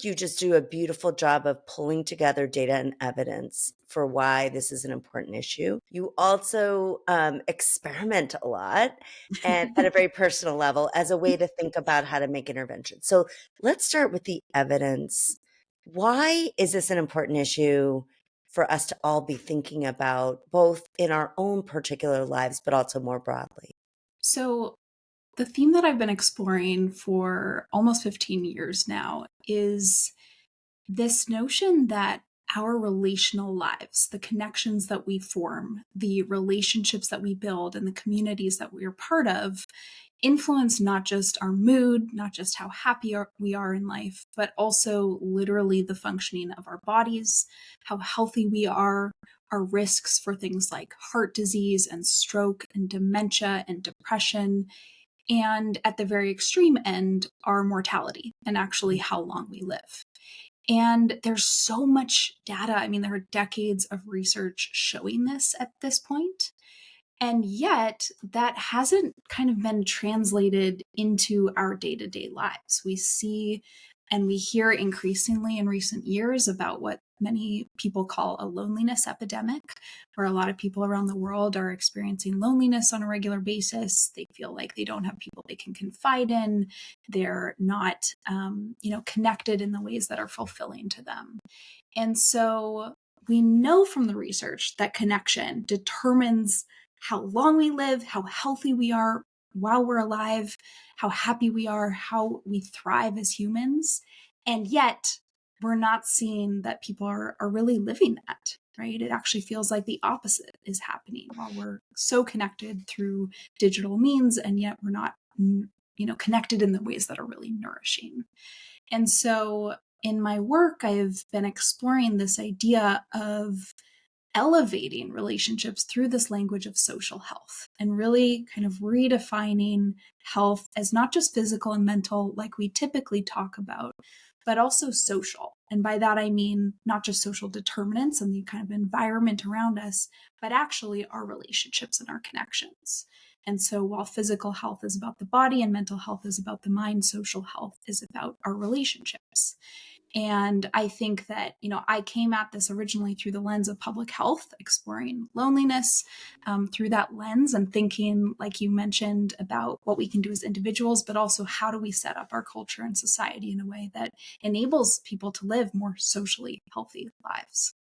You just do a beautiful job of pulling together data and evidence for why this is an important issue. You also experiment a lot and at a very personal level as a way to think about how to make interventions. So let's start with the evidence. Why is this an important issue for us to all be thinking about, both in our own particular lives, but also more broadly? So, the theme that I've been exploring for almost 15 years now is this notion that our relational lives, the connections that we form, the relationships that we build, and the communities that we are part of influence not just our mood, not just how happy we are in life, but also literally the functioning of our bodies, how healthy we are, our risks for things like heart disease and stroke and dementia and depression, and at the very extreme end, our mortality and actually how long we live. And there's so much data. I mean, there are decades of research showing this at this point. And yet, that hasn't kind of been translated into our day to day lives. We see and we hear increasingly in recent years about what many people call a loneliness epidemic, where a lot of people around the world are experiencing loneliness on a regular basis. They feel like they don't have people they can confide in. They're not, connected in the ways that are fulfilling to them. And so we know from the research that connection determines how long we live, how healthy we are while we're alive, how happy we are, how we thrive as humans. And yet, we're not seeing that people are really living that, right? It actually feels like the opposite is happening while we're so connected through digital means, and yet we're not, connected in the ways that are really nourishing. And so in my work, I've been exploring this idea of elevating relationships through this language of social health and really kind of redefining health as not just physical and mental, like we typically talk about, but also social. And by that, I mean not just social determinants and the kind of environment around us, but actually our relationships and our connections. And so while physical health is about the body and mental health is about the mind, social health is about our relationships. And I think that, I came at this originally through the lens of public health, exploring loneliness through that lens and thinking, like you mentioned, about what we can do as individuals, but also how do we set up our culture and society in a way that enables people to live more socially healthy lives.